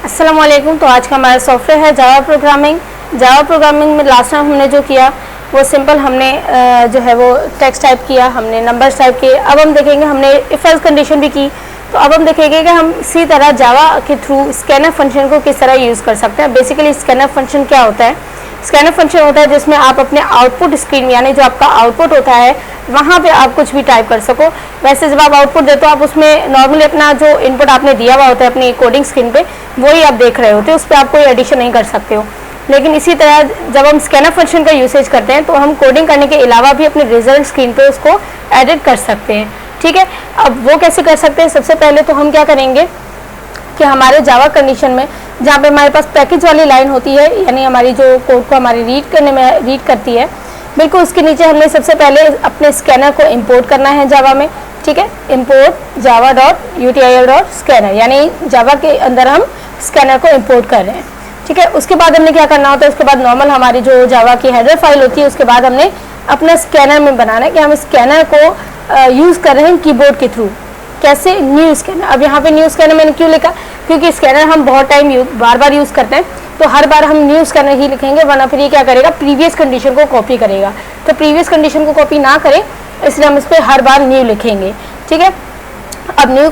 अस्सलाम वालेकुम। तो आज का हमारा सॉफ्टवेयर है जावा प्रोग्रामिंग। जावा प्रोग्रामिंग में लास्ट टाइम हमने जो किया वो सिंपल हमने जो है वो टेक्स्ट टाइप किया, हमने नंबर्स टाइप किए। अब हम देखेंगे हमने इफ एल्स कंडीशन भी की। तो अब हम देखेंगे कि हम इसी तरह जावा के थ्रू स्कैनर फंक्शन को किस तरह यूज़ कर सकते हैं। बेसिकली स्कैनर फंक्शन क्या होता है? स्कैनर फंक्शन होता है जिसमें आप अपने आउटपुट स्क्रीन में यानी जो आपका आउटपुट होता है वहाँ पे आप कुछ भी टाइप कर सको। वैसे जब आप आउटपुट देते हो आप उसमें नॉर्मली अपना जो इनपुट आपने दिया हुआ होता है अपनी कोडिंग स्क्रीन पे वही आप देख रहे होते हो, उस पर आप कोई एडिशन नहीं कर सकते हो। लेकिन इसी तरह जब हम स्कैनर फंक्शन का यूसेज करते हैं तो हम कोडिंग करने के अलावा भी अपने रिजल्ट स्क्रीन पे उसको एडिट कर सकते हैं। ठीक है, अब वो कैसे कर सकते हैं? सबसे पहले तो हम क्या करेंगे कि हमारे जावा कंडीशन में जहाँ पे हमारे पास पैकेज वाली लाइन होती है यानी हमारी जो कोड को हमारी रीड करती है, बिल्कुल उसके नीचे हमने सबसे पहले अपने स्कैनर को इंपोर्ट करना है जावा में। ठीक है, import Java dot util dot scanner यानी जावा के अंदर हम स्कैनर को इंपोर्ट कर रहे हैं। ठीक है, उसके बाद हमने क्या करना होता है? उसके बाद नॉर्मल हमारी जो जावा की हेडर फाइल होती है उसके बाद हमने अपना स्कैनर में बनाना है कि हम स्कैनर को यूज़ कर रहे हैं कीबोर्ड के थ्रू। कैसे? New scanner. अब यहाँ पे न्यू स्कैनर मैंने क्यों लिखा? क्योंकि स्कैनर हम बहुत टाइम बार बार यूज़ करते हैं, तो हर बार हम न्यू स्कैनर ही लिखेंगे, वरना फिर ये क्या करेगा? प्रीवियस कंडीशन को कॉपी करेगा। तो प्रीवियस कंडीशन को कॉपी ना करें इसलिए हम इस पर हर बार न्यू लिखेंगे। ठीक है, अब न्यू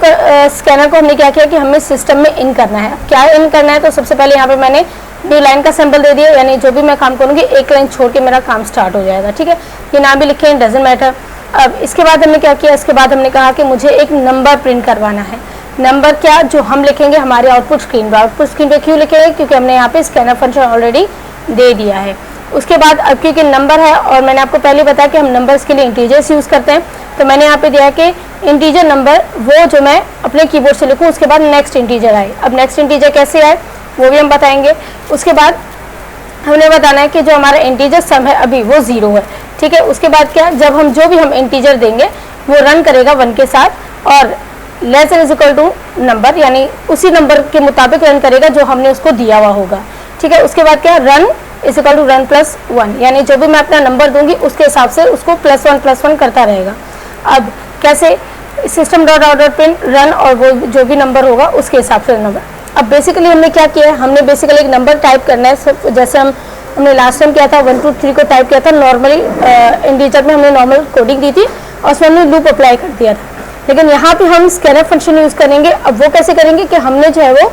स्कैनर को हमने क्या किया कि हमें सिस्टम में इन करना है। क्या इन करना है? तो सबसे पहले यहाँ पे मैंने न्यू लाइन का सिंबल दे दिया, यानी जो भी मैं काम करूँगी एक लाइन छोड़ के मेरा काम स्टार्ट हो जाएगा। ठीक है, ये ना भी लिखें डजेंट मैटर। अब इसके बाद हमने क्या किया? इसके बाद हमने कहा कि मुझे एक नंबर प्रिंट करवाना है। नंबर क्या? जो हम लिखेंगे हमारे आउटपुट स्क्रीन पर। आउटपुट स्क्रीन पे क्यों लिखेंगे? क्योंकि हमने यहाँ पे स्कैनर फंक्शन ऑलरेडी दे दिया है। उसके बाद अब क्योंकि नंबर है और मैंने आपको पहले बताया कि हम नंबर्स के लिए इंटीजर्स यूज़ करते हैं, तो मैंने यहाँ पे दिया कि इंटीजर नंबर वो जो मैं अपने कीबोर्ड से लिखूँ उसके बाद नेक्स्ट इंटीजर आए। अब नेक्स्ट इंटीजर कैसे आए वो भी हम बताएंगे। उसके बाद हमने बताना है कि जो हमारा इंटीजर सम है अभी वो 0 है। ठीक है, उसके बाद क्या? जब हम जो भी हम इंटीजर देंगे वो रन करेगा 1 के साथ और less than is equal to number यानी उसी नंबर के मुताबिक रन करेगा जो हमने उसको दिया हुआ होगा। ठीक है, उसके बाद क्या? Run is equal to run plus 1 यानी जो भी मैं अपना नंबर दूंगी उसके हिसाब से उसको +1 करता रहेगा। अब कैसे? System dot out dot print run और वो जो भी नंबर होगा उसके हिसाब से नंबर। अब बेसिकली हमने क्या किया है? हमने बेसिकली एक नंबर टाइप करना है। सब जैसे हमने लास्ट टाइम किया था 1 2 3 को टाइप किया था नॉर्मली इंटीजर में हमने नॉर्मल कोडिंग दी थी और उसमें हमने लूप अप्लाई कर दिया था। लेकिन यहाँ पे हम स्कैनर फंक्शन यूज़ करेंगे। अब वो कैसे करेंगे कि हमने जो है वो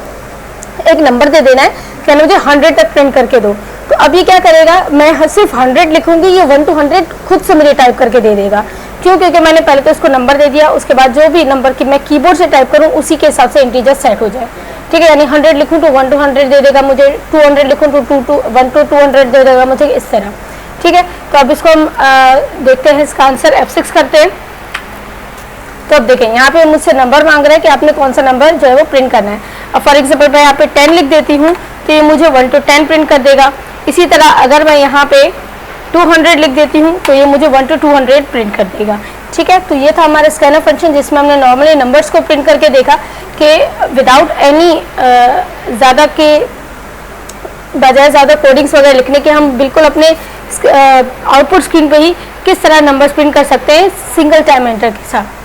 एक नंबर दे देना है कि मुझे 100 तक प्रिंट करके दो। तो अभी क्या करेगा? मैं सिर्फ 100 लिखूंगी, ये 1 to 100 खुद से मुझे टाइप करके दे देगा। क्यों? क्योंकि मैंने पहले तो उसको नंबर दे दिया, उसके बाद जो भी नंबर की मैं कीबोर्ड से टाइप करूँ उसी के हिसाब से इंटीजर सेट हो जाए। ठीक है, यानी 100 लिखूँ तो 1 to 100 दे देगा मुझे, 200 लिखूँ तो 1 to 200 दे देगा मुझे, इस तरह। ठीक है, तो अब इसको हम देखते हैं, इसका आंसर F6 करते हैं। तो अब देखें यहाँ पे मुझसे नंबर मांग रहा है कि आपने कौन सा नंबर जो है वो प्रिंट करना है। अब फॉर एग्जांपल मैं यहाँ पे 10 लिख देती हूँ तो ये मुझे 1 to 10 प्रिंट कर देगा। इसी तरह अगर मैं यहाँ पे 200 लिख देती हूँ तो ये मुझे 1 to 200 प्रिंट कर देगा। ठीक है, तो ये था हमारा स्कैनर फंक्शन जिसमें हमने नॉर्मली नंबर्स को प्रिंट करके देखा कि विदाउट एनी ज़्यादा के बजाय ज़्यादा कोडिंग्स वगैरह लिखने के हम बिल्कुल अपने आउटपुट स्क्रीन पे ही किस तरह नंबर्स प्रिंट कर सकते हैं सिंगल टाइम एंटर के साथ।